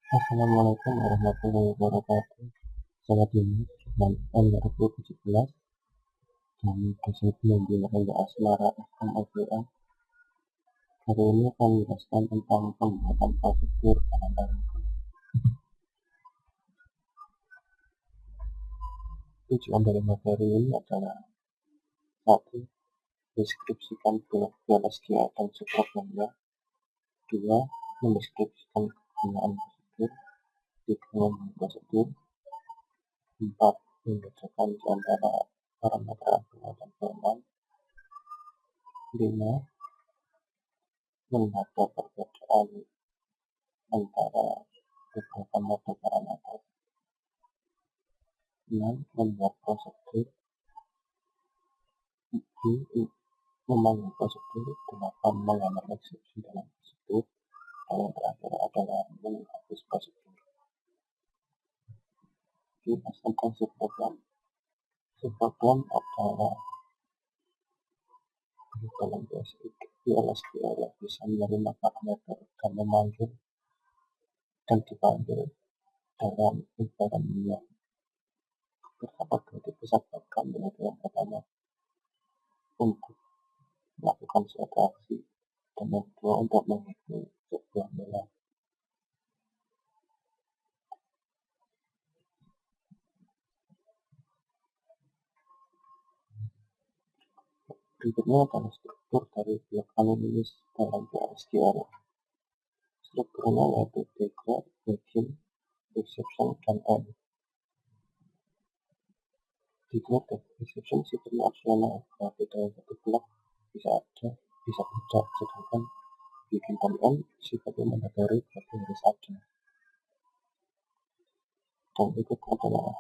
Assalamualaikum warahmatullahi wabarakatuh. Selamat ini bulan N 2017 dan dosen pembimbing Raya Asmara FMLPA. Hari ini akan menjelaskan tentang pembuatan prosedur penandaran. Tujuan dari materi ini adalah 1. Deskripsikan biologi dan subprogramnya. 2. Mendeskripsikan kegunaan prosedur. 3. Membuat prosedur. 4. Membedakan di antara parameter awal dan formal. 5. Menata perbedaan antara beberapa mode parameter. 6. Membuat prosedur. 7. Memanggil prosedur. 8. Mengambil eksepsi dalam prosedur. Dan yang terakhir adalah menghapus prosedur. Kita tentang subprogram. Subprogram adalah dalam PLSQL yang bisa menerima parameter dan memanggil dan dipanggil dalam environment yang terdapat dua tipe subprogram, yaitu yang pertama untuk melakukan suatu aksi dan yang kedua untuk menghitung sebuah nilai. Berikutnya adalah struktur dari blok analysis dalam PLSQL. Strukturnya yaitu declare, begin, exception, dan end. Declare dan exception sifatnya opsional, berarti dalam satu blok bisa tidak, sedangkan begin dan end sifatnya mandatory, berarti harus ada. Dan berikut adalah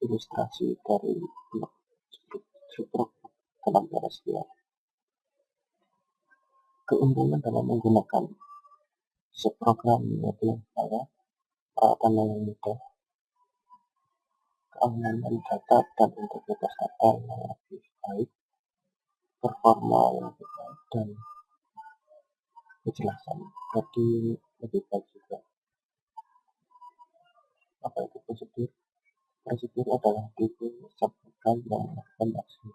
ilustrasi dari blok struktur dalam PLSQL. Keuntungan dalam menggunakan subprogram yaitu yang pertama, peralatan yang mudah, keamanan data dan integritas data yang lebih baik, performa yang lebih baik, dan kejelasan jadi lebih baik juga. Apa itu prosedur? Prosedur adalah tipe subprogram yang melakukan aksi.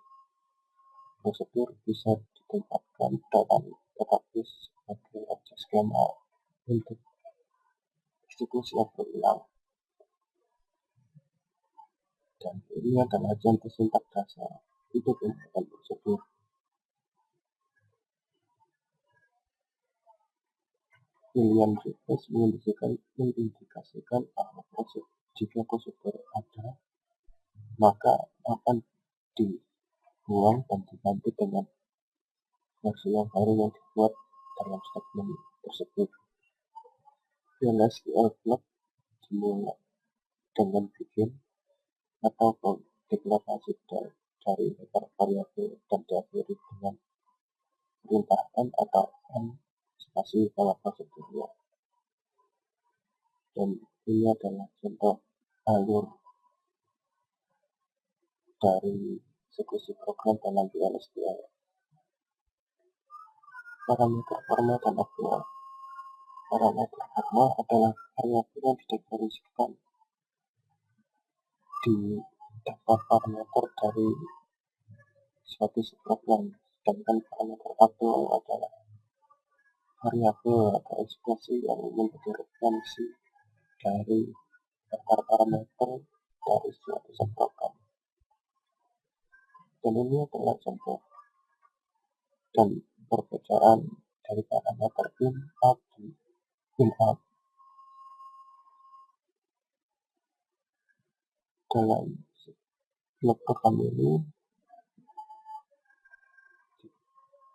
Prosedur bisa ditempatkan dalam database sebagai objek skema untuk eksekusi yang berulang. Dan ini adalah contoh sintaks dasar untuk pembuatan prosedur. Pilihan request mengindikasikan bahwa jika prosedur ada, maka akan dibuang dan diganti dengan versi yang baru yang dibuat dalam statement tersebut. PLSQL block dimulai dengan begin atau deklarasi dari variabel dan diakhiri dengan perintah n atau n spasi pada prosedurnya. Dan ini adalah contoh alur dari eksekusi program dalam PLSQL. Parameter formal dan aktual. Parameter formal adalah variabel yang dideklarasikan di daftar parameter dari suatu subprogram, sedangkan parameter aktual adalah variabel atau ekspresi yang menjadi referensi dari daftar parameter dari suatu subprogram. Dan ini adalah contoh dan perbedaan dari parameter in, out, dan in, out. Dalam blok program ini,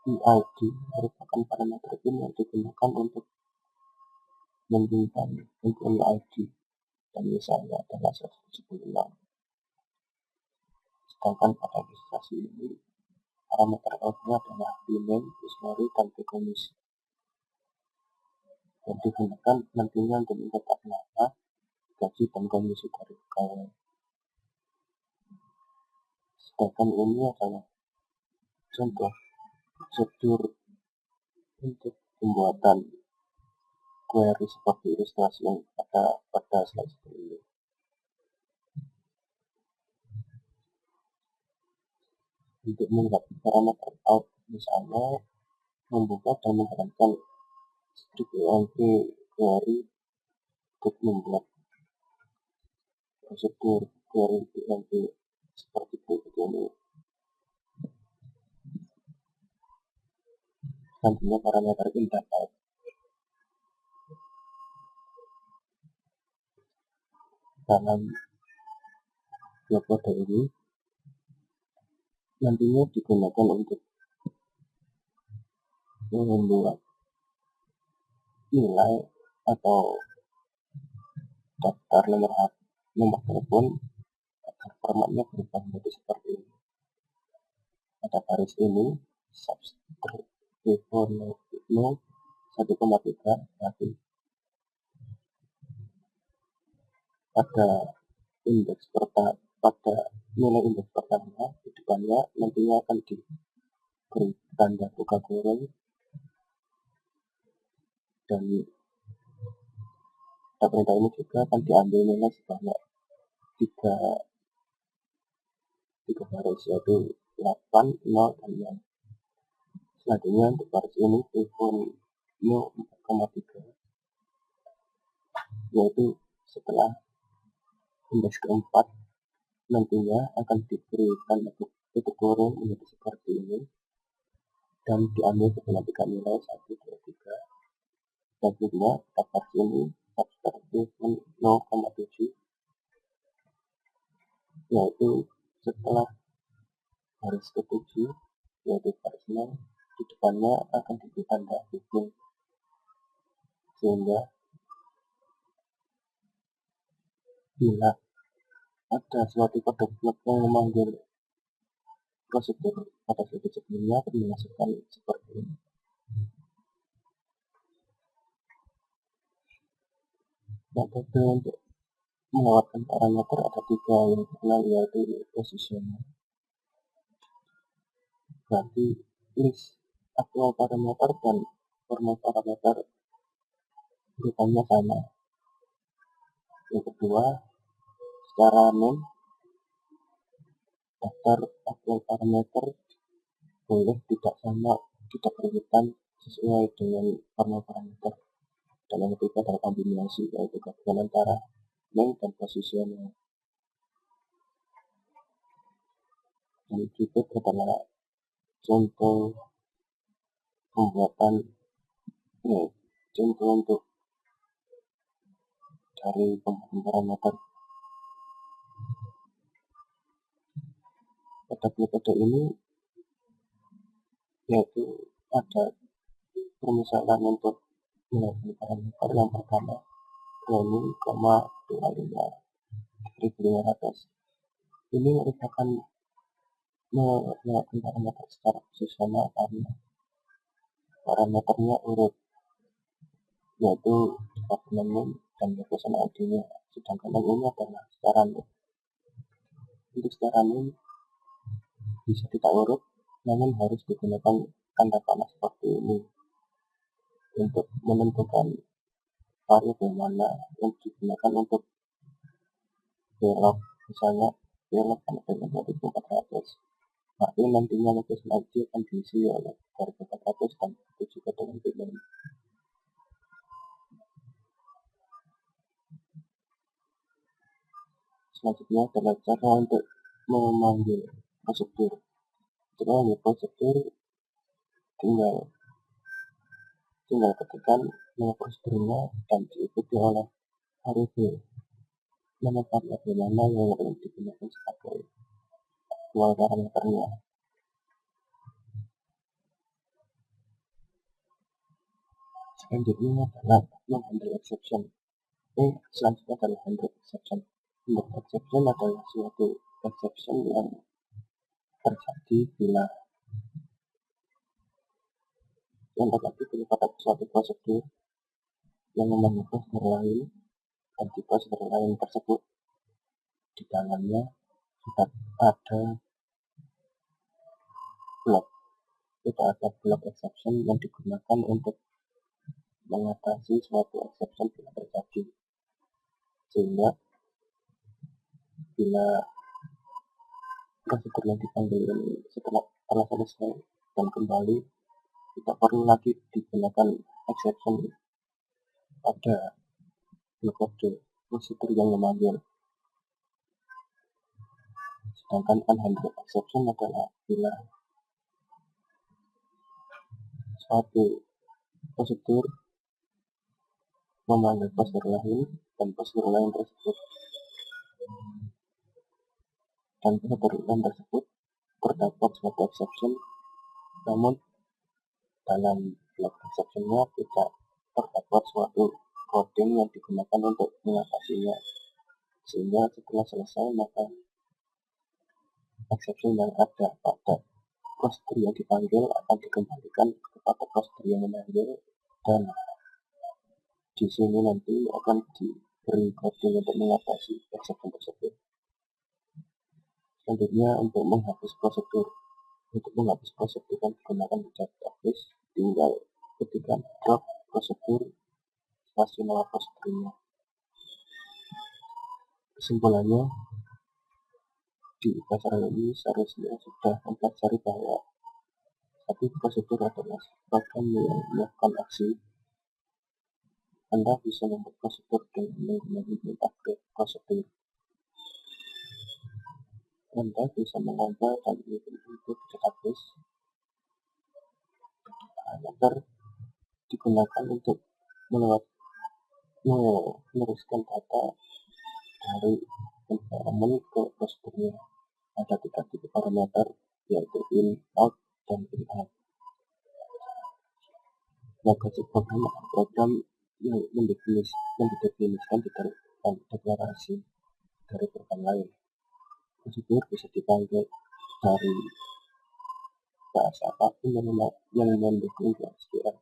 EID merupakan parameter in yang digunakan untuk menyimpan employee ID dan misalnya adalah 176. Sedangkan pada ilustrasi ini, parameter outnya adalah name, history, dan komisi yang digunakan nantinya untuk mencetak nama, gaji, dan komisi dari pegawai. Sedangkan ini adalah contoh prosedur untuk pembuatan query seperti ilustrasi yang ada pada slide ini. Untuk melihat parameter out, misalnya membuka dan menjalankan script EMP query untuk membuat prosedur query EMP seperti berikut ini. Selanjutnya parameter in dan out. Dalam dua kode ini nantinya digunakan untuk membuat nilai atau daftar nomor telepon agar formatnya berubah menjadi seperti ini. Pada baris ini subscript no 1,3 berarti pada nilai indeks pertama di depannya nantinya akan diberi tanda buka kurung, dan perintah ini juga akan diambil nilai sebanyak 3 baris, yaitu 8, 0, dan 0. Selanjutnya untuk baris ini telepon 4,3, yaitu setelah indeks keempat nantinya akan diberi tanda tutup kurung menjadi seperti ini dan diambil sebanyak 3 nilai 1, 2, 3. Selanjutnya pada baris ini subscript 0,7, yaitu setelah baris ke-7 yaitu baris 0, di depannya akan diberi tanda hubung, sehingga bila ada suatu kode blok yang memanggil prosedur pada slide sebelumnya akan dimasukkan seperti ini. Metode untuk melewatkan parameter ada 3 yang dikenal, yaitu positioner, berarti list aktual parameter dan format parameter urutannya sama. Yang kedua, secara name, daftar aktual parameter boleh tidak berurutan sesuai dengan format parameter. Dan yang ketiga adalah kombinasi, yaitu gabungan antara name dan positioner. Dan berikut adalah contoh pembuatan contoh untuk dari pembuatan parameter. Pada metode ini yaitu ada permisalan untuk melakukan parameter. Yang pertama roaming, 25.500. Ini merupakan melakukan parameter secara posisional karena parameternya urut, yaitu department name dan location ID-nya, sedangkan yang ini adalah secara name. Untuk secara name bisa tidak urut, namun harus digunakan tanda panah seperti ini untuk menentukan variabel mana yang digunakan untuk belok. Misalnya belok dengan 2400, berarti nantinya location ID akan diisi oleh 2400 dan itu juga dengan pilihan. Selanjutnya adalah cara untuk memanggil prosedur. Untuk memanggil prosedur tinggal ketikkan nama prosedurnya dan diikuti oleh variabel nama variabel mana yang digunakan sebagai aktual parameternya. Selanjutnya adalah handle exception. Selanjutnya adalah handle exception. Handle exception adalah suatu exception yang terjadi bila pada suatu prosedur yang memanggil prosedur lain, dan di prosedur lain tersebut di dalamnya tidak ada blok exception yang digunakan untuk mengatasi suatu exception bila terjadi, sehingga bila prosedur yang dipanggil ini telah selesai dan kembali, tidak perlu lagi digunakan exception pada kode prosedur yang memanggil. Sedangkan unhandled exception adalah bila suatu prosedur memanggil prosedur lain dan prosedur lain tersebut terdapat suatu exception, namun dalam block exceptionnya tidak terdapat suatu coding yang digunakan untuk mengatasinya, sehingga setelah selesai maka exception yang ada pada prosedur yang dipanggil akan dikembalikan kepada prosedur yang memanggil, dan di sini nanti akan diberi coding untuk mengatasi exception tersebut. Selanjutnya, untuk menghapus prosedur yang digunakan di database, tinggal ketikkan drop prosedur spasi nama prosedurnya. Kesimpulannya, di pasar ini seharusnya sudah mempelajari bahwa satu prosedur adalah program yang melakukan aksi. Anda bisa membuat prosedur dengan menggunakan perintah create prosedur. Anda bisa mengompil dan input database agar digunakan untuk meneruskan data dari environment ke prosedurnya. Ada 3 tipe parameter, yaitu in, out, dan in out. Legasi program adalah program yang mendefinisikan di dalam deklarasi dari program lain. Prosedur bisa dipanggil dari bahasa apapun yang mendukung SQL.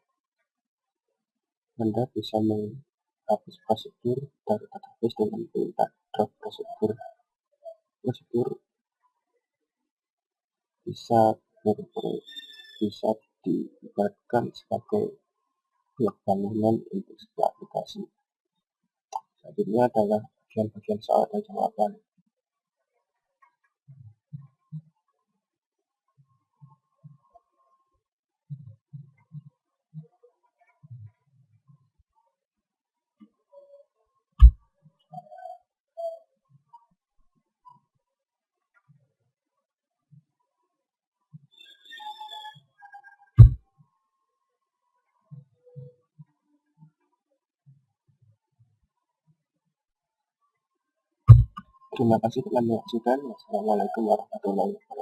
Anda bisa menghapus prosedur dari database dengan perintah drop prosedur. Prosedur bisa diibaratkan sebagai blok bangunan untuk sebuah aplikasi. Selanjutnya adalah bagian soal dan jawaban. Terima kasih telah menyaksikan. Wassalamualaikum warahmatullahi wabarakatuh.